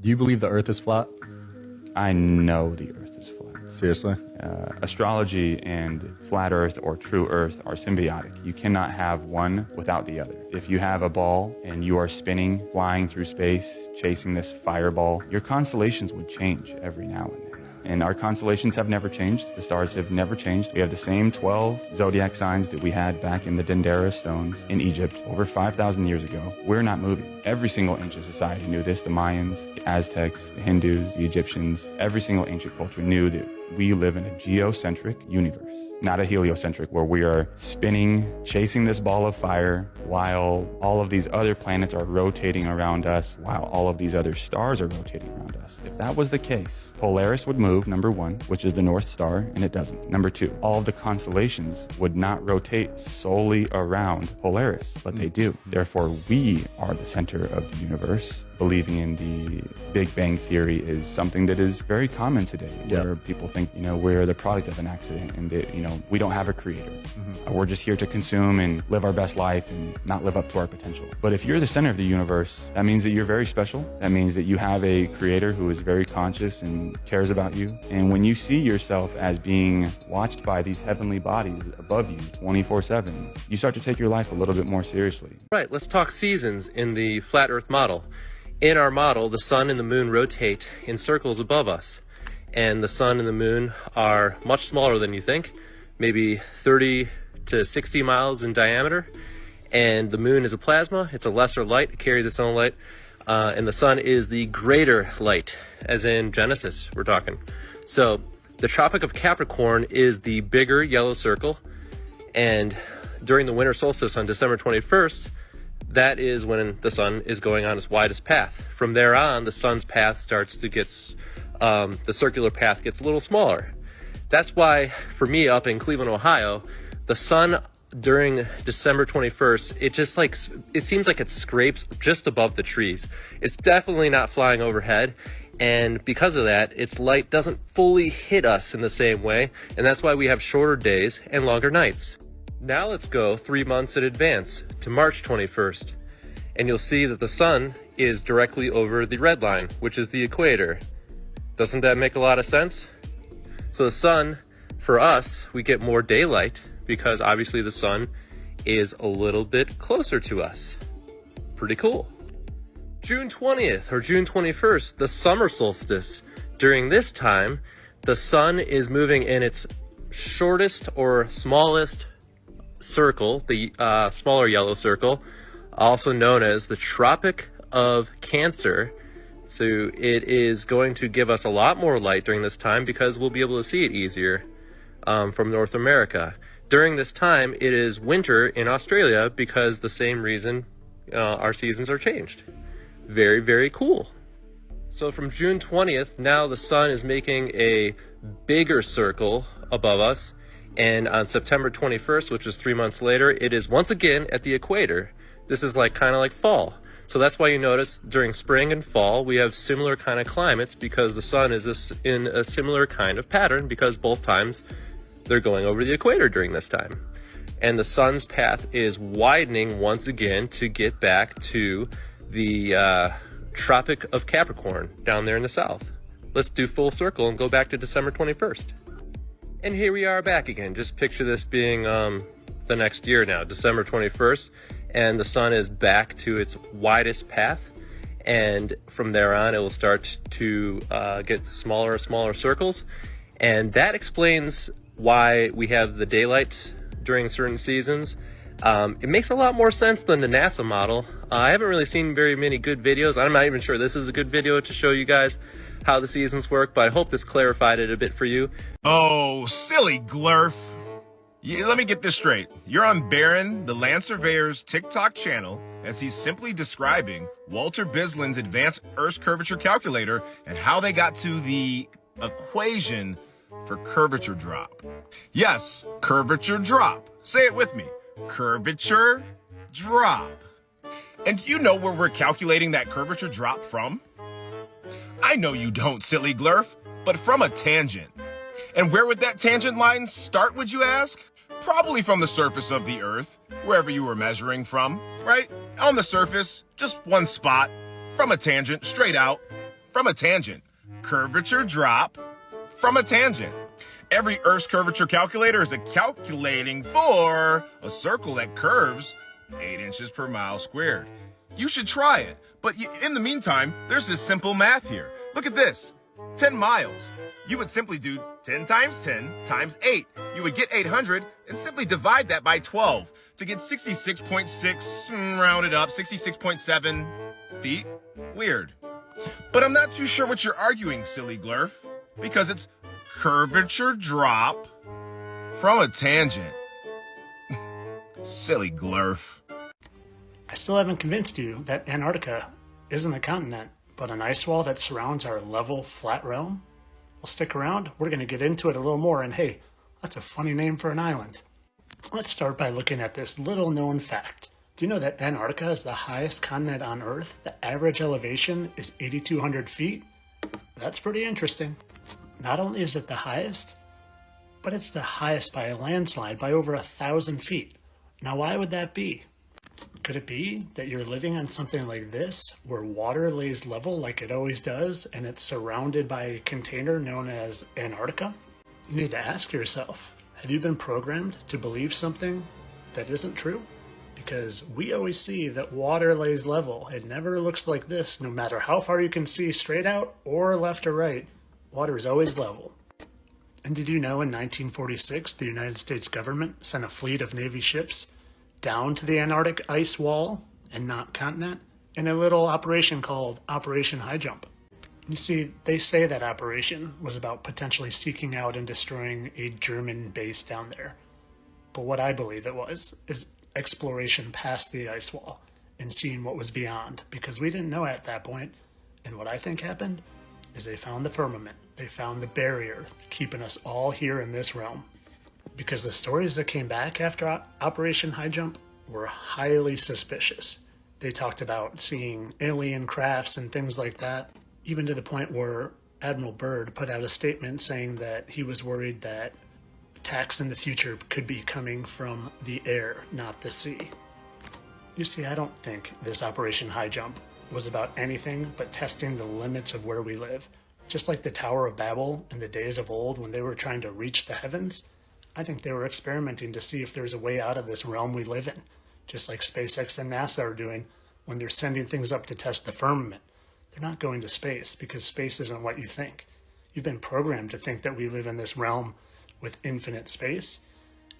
Do you believe the Earth is flat? I know the Earth is flat. Seriously? Astrology and flat Earth or true Earth are symbiotic. You cannot have one without the other. If you have a ball and you are spinning, flying through space, chasing this fireball, your constellations would change every now and then. And our constellations have never changed. The stars have never changed. We have the same 12 zodiac signs that we had back in the Dendera stones in Egypt over 5,000 years ago. We're not moving. Every single ancient society knew this. The Mayans, the Aztecs, the Hindus, the Egyptians, every single ancient culture knew that we live in a geocentric universe, not a heliocentric, where we are spinning, chasing this ball of fire while all of these other planets are rotating around us, while all of these other stars are rotating around us. If that was the case, Polaris would move, number one, which is the North Star, and it doesn't. Number two, all of the constellations would not rotate solely around Polaris, but they do. Therefore, we are the center of the universe. Believing in the Big Bang Theory is something that is very common today, where people think, we're the product of an accident and that, we don't have a creator. We're just here to consume and live our best life and not live up to our potential. But if you're the center of the universe, that means that you're very special. That means that you have a creator who is very conscious and cares about you. And when you see yourself as being watched by these heavenly bodies above you 24/7, you start to take your life a little bit more seriously. Right, let's talk seasons in the flat Earth model. In our model, the sun and the moon rotate in circles above us. And the sun and the moon are much smaller than you think, maybe 30 to 60 miles in diameter. And the moon is a plasma. It's a lesser light. It carries its own light. And the sun is the greater light, as in Genesis, we're talking. So the Tropic of Capricorn is the bigger yellow circle. And during the winter solstice on December 21st, that is when the sun is going on its widest path. From there on, the sun's path starts to get, the circular path gets a little smaller. That's why, for me up in Cleveland, Ohio, the sun during December 21st, it seems like it scrapes just above the trees. It's definitely not flying overhead. And because of that, its light doesn't fully hit us in the same way. And that's why we have shorter days and longer nights. Now let's go 3 months in advance to March 21st, and you'll see that the sun is directly over the red line, which is the equator. Doesn't that make a lot of sense? So the sun, for us, we get more daylight because obviously the sun is a little bit closer to us. Pretty cool. June 20th or June 21st, the summer solstice. During this time, the sun is moving in its shortest or smallest circle, the smaller yellow circle, also known as the Tropic of Cancer. So it is going to give us a lot more light during this time because we'll be able to see it easier from North America. During this time, it is winter in Australia because the same reason our seasons are changed. Very, very cool. So from June 20th, now the sun is making a bigger circle above us. And on September 21st, which is 3 months later, it is once again at the equator. This is kind of like fall. So that's why you notice during spring and fall, we have similar kind of climates because the sun is in a similar kind of pattern because both times they're going over the equator during this time. And the sun's path is widening once again to get back to the Tropic of Capricorn down there in the south. Let's do full circle and go back to December 21st. And here we are back again. Just picture this being the next year now, December 21st, and the sun is back to its widest path. And from there on, it will start to get smaller and smaller circles. And that explains why we have the daylight during certain seasons. It makes a lot more sense than the NASA model. I haven't really seen very many good videos. I'm not even sure this is a good video to show you guys how the seasons work, but I hope this clarified it a bit for you. Oh, silly Glurf. Let me get this straight. You're on Baron, the land surveyor's TikTok channel, as he's simply describing Walter Bislin's advanced Earth curvature calculator and how they got to the equation for curvature drop. Yes, curvature drop. Say it with me. Curvature drop. And do you know where we're calculating that curvature drop from? I know you don't, silly Glurf, but from a tangent. And where would that tangent line start, would you ask? Probably from the surface of the Earth, wherever you were measuring from, right? On the surface, just one spot, from a tangent, straight out. from a tangent. Curvature drop from a tangent. Every Earth's curvature calculator is calculating for a circle that curves 8 inches per mile squared. You should try it. But in the meantime, there's this simple math here. Look at this. 10 miles. You would simply do 10 times 10 times 8. You would get 800 and simply divide that by 12 to get 66.6, rounded up, 66.7 feet. Weird. But I'm not too sure what you're arguing, silly glurf, because it's curvature drop from a tangent. Silly glurf. I still haven't convinced you that Antarctica isn't a continent, but an ice wall that surrounds our level, flat realm? Well, stick around. We're going to get into it a little more, and hey, that's a funny name for an island. Let's start by looking at this little known fact. Do you know that Antarctica is the highest continent on Earth? The average elevation is 8,200 feet. That's pretty interesting. Not only is it the highest, but it's the highest by a landslide by over 1,000 feet. Now, why would that be? Could it be that you're living on something like this, where water lays level like it always does, and it's surrounded by a container known as Antarctica? You need to ask yourself, have you been programmed to believe something that isn't true? Because we always see that water lays level. It never looks like this, no matter how far you can see straight out or left or right. Water is always level. And did you know in 1946, the United States government sent a fleet of Navy ships down to the Antarctic ice wall and not continent in a little operation called Operation Highjump? You see, they say that operation was about potentially seeking out and destroying a German base down there. But what I believe it was is exploration past the ice wall and seeing what was beyond, because we didn't know at that point. And what I think happened is they found the firmament. They found the barrier keeping us all here in this realm. Because the stories that came back after Operation Highjump were highly suspicious. They talked about seeing alien crafts and things like that, even to the point where Admiral Byrd put out a statement saying that he was worried that attacks in the future could be coming from the air, not the sea. You see, I don't think this Operation Highjump was about anything but testing the limits of where we live. Just like the Tower of Babel in the days of old when they were trying to reach the heavens, I think they were experimenting to see if there's a way out of this realm we live in, just like SpaceX and NASA are doing when they're sending things up to test the firmament. They're not going to space because space isn't what you think. You've been programmed to think that we live in this realm with infinite space,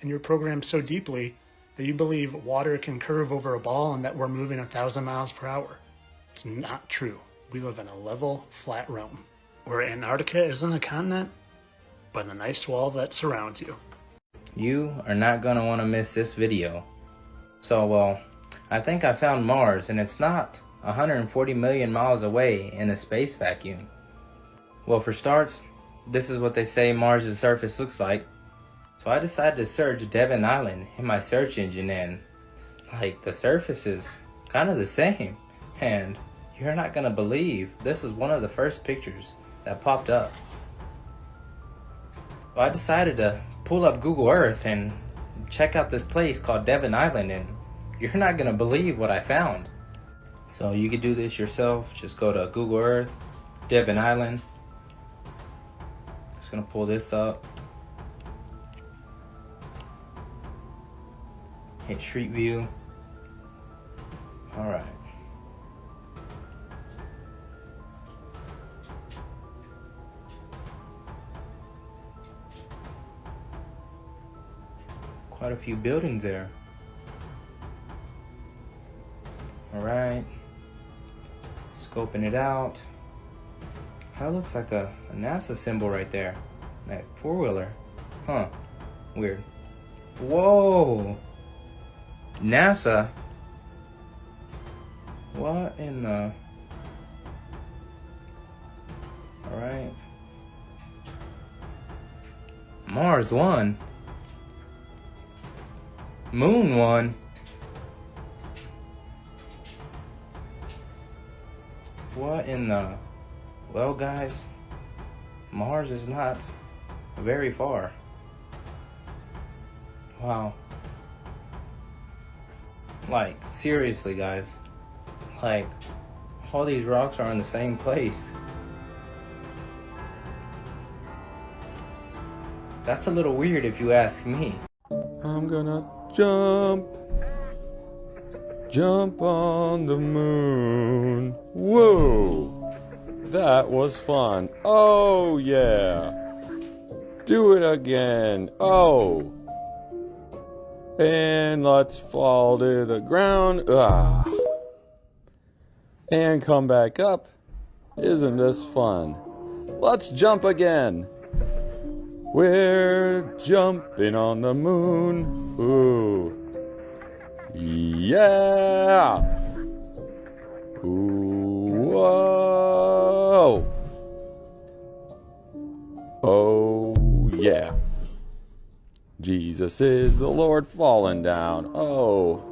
and you're programmed so deeply that you believe water can curve over a ball and that we're moving 1,000 miles per hour. It's not true. We live in a level, flat realm, where Antarctica isn't a continent, but an ice wall that surrounds you. You are not going to want to miss this video. So, well, I think I found Mars, and it's not 140 million miles away in a space vacuum. Well, for starts, this is what they say Mars' surface looks like. So I decided to search Devon Island in my search engine, and like, the surface is kind of the same. And you're not going to believe this was one of the first pictures that popped up. So I decided to pull up Google Earth and check out this place called Devon Island, and you're not going to believe what I found. So you could do this yourself. Just go to Google Earth, Devon Island. Just going to pull this up. Hit Street View. Alright. Quite a few buildings there. Alright. Scoping it out. That looks like a NASA symbol right there. That four-wheeler. Huh. Weird. Whoa! NASA? What in the... Alright. Mars 1. Moon 1. What in the... Well, guys, Mars is not very far. Wow. Like, seriously, guys. Like, all these rocks are in the same place. That's a little weird if you ask me. I'm gonna jump on the moon. Whoa, that was fun. Oh yeah, do it again. Oh, and let's fall to the ground. And come back up. Isn't this fun? Let's jump again. We're jumping on the moon. Ooh. Yeah. Ooh. Whoa. Oh, yeah. Jesus is the Lord falling down. Oh.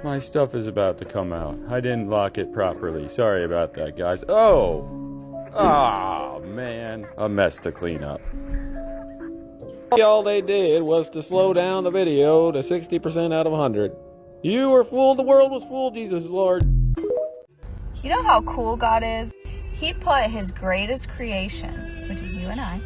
My stuff is about to come out. I didn't lock it properly. Sorry about that, guys. Oh. Ah, man. A mess to clean up. All they did was to slow down the video to 60% out of 100. You were fooled, the world was fooled, Jesus Lord. You know how cool God is? He put his greatest creation, which is you and I,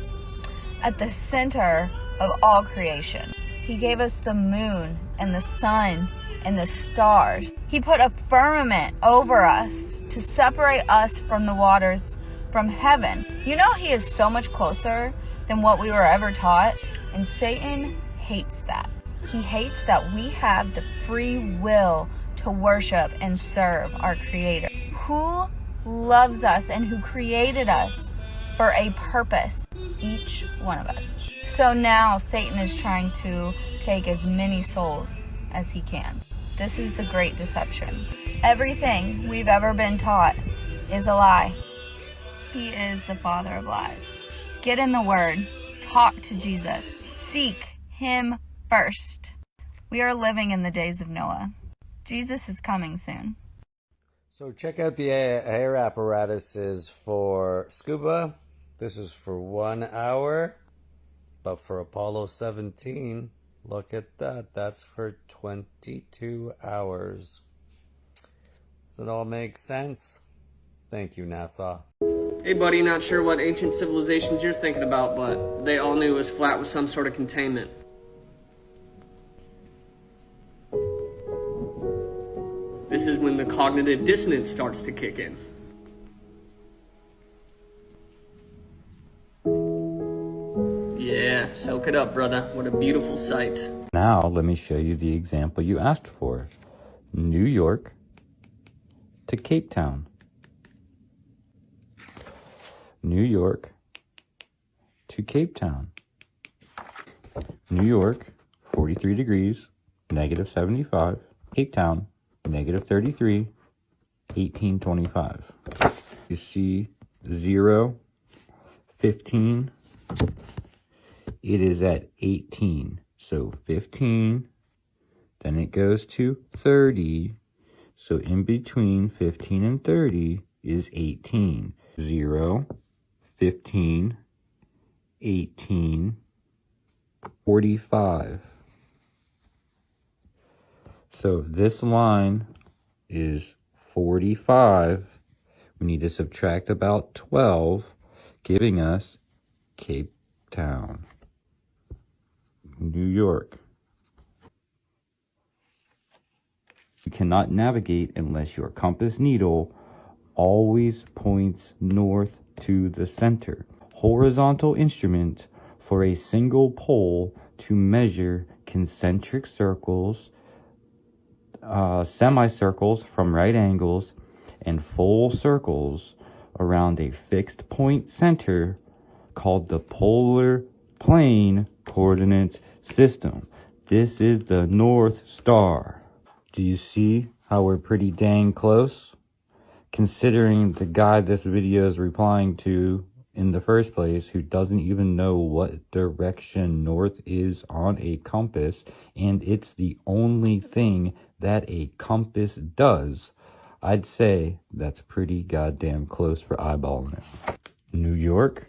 at the center of all creation. He gave us the moon and the sun and the stars. He put a firmament over us to separate us from the waters from heaven. You know he is so much closer than what we were ever taught, and Satan hates that. He hates that we have the free will to worship and serve our Creator, who loves us and who created us for a purpose, each one of us. So now Satan is trying to take as many souls as he can. This is the great deception. Everything we've ever been taught is a lie. He is the father of lies. Get in the Word. Talk to Jesus. Seek him first. We are living in the days of Noah. Jesus is coming soon. So check out the air apparatuses for scuba. This is for 1 hour. But for Apollo 17, look at that. That's for 22 hours. Does it all make sense? Thank you, NASA. Hey buddy, not sure what ancient civilizations you're thinking about, but they all knew it was flat with some sort of containment. This is when the cognitive dissonance starts to kick in. Yeah, soak it up, brother. What a beautiful sight. Now let me show you the example you asked for. New York to Cape Town. New York to Cape Town. New York, 43 degrees, negative 75. Cape Town, negative 33, 1825. You see 0, 15. It is at 18. So 15, then it goes to 30. So in between 15 and 30 is 18. 0, 15, 18, 45. So this line is 45. We need to subtract about 12, giving us Cape Town, New York. You cannot navigate unless your compass needle always points north to the center. Horizontal instrument for a single pole to measure concentric circles, semicircles from right angles, and full circles around a fixed point center called the polar plane coordinate system. This is the North Star. Do you see how we're pretty dang close? Considering the guy this video is replying to in the first place, who doesn't even know what direction north is on a compass, and it's the only thing that a compass does, I'd say that's pretty goddamn close for eyeballing it. New York,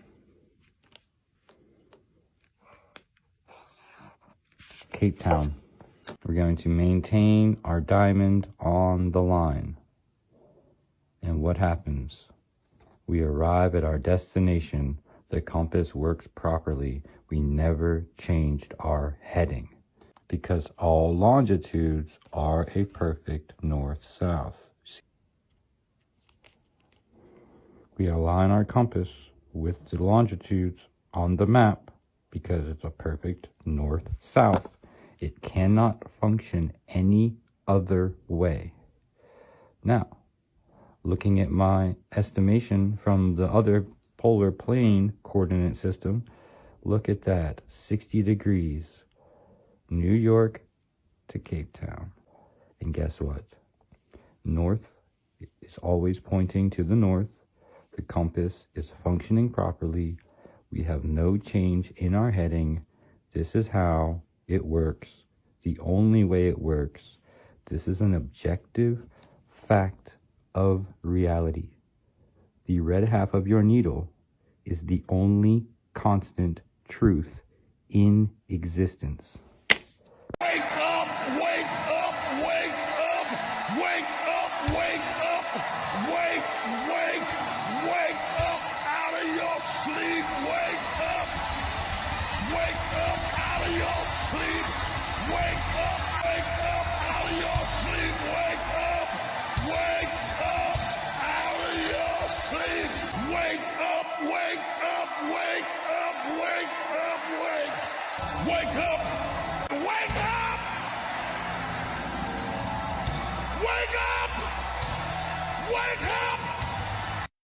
Cape Town. We're going to maintain our diamond on the line. And what happens? We arrive at our destination the compass works properly. We never changed our heading because all longitudes are a perfect north-south. We align our compass with the longitudes on the map because it's a perfect north-south. It cannot function any other way. Now, looking at my estimation from the other polar plane coordinate system, look at that, 60 degrees, New York to Cape Town. And guess what? North is always pointing to the north. The compass is functioning properly. We have no change in our heading. This is how it works. The only way it works. This is an objective fact of reality. The red half of your needle is the only constant truth in existence. Wake up, wake up, wake up, wake up, wake up, wake up out of your sleep, wake up out of your sleep, wake up out of your sleep, wake up out of your sleep, wake up, wake up, wake up, wake up, wake up, wake up, wake up, wake up.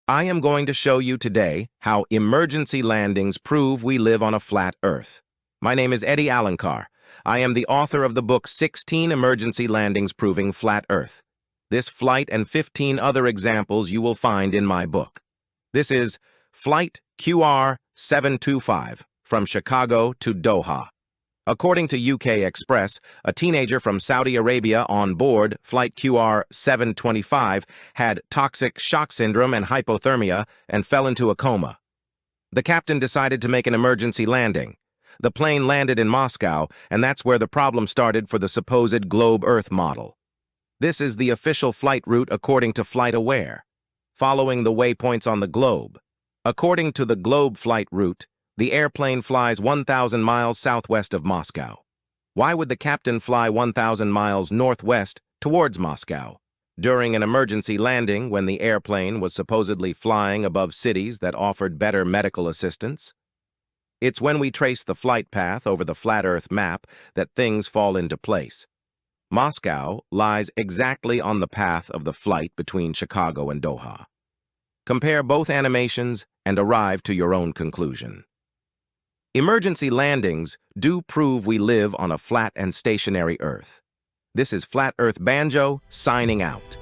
I am going to show you today how emergency landings prove we live on a flat Earth. My name is Eddie Alencar. I am the author of the book 16 Emergency Landings Proving Flat Earth. This flight and 15 other examples you will find in my book. This is Flight QR 725 from Chicago to Doha. According to UK Express, a teenager from Saudi Arabia on board Flight QR 725 had toxic shock syndrome and hypothermia and fell into a coma. The captain decided to make an emergency landing. The plane landed in Moscow, and that's where the problem started for the supposed Globe Earth model. This is the official flight route according to FlightAware, following the waypoints on the globe. According to the Globe flight route, the airplane flies 1,000 miles southwest of Moscow. Why would the captain fly 1,000 miles northwest towards Moscow? During an emergency landing when the airplane was supposedly flying above cities that offered better medical assistance? It's when we trace the flight path over the flat Earth map that things fall into place. Moscow lies exactly on the path of the flight between Chicago and Doha. Compare both animations and arrive to your own conclusion. Emergency landings do prove we live on a flat and stationary Earth. This is Flat Earth Banjo signing out.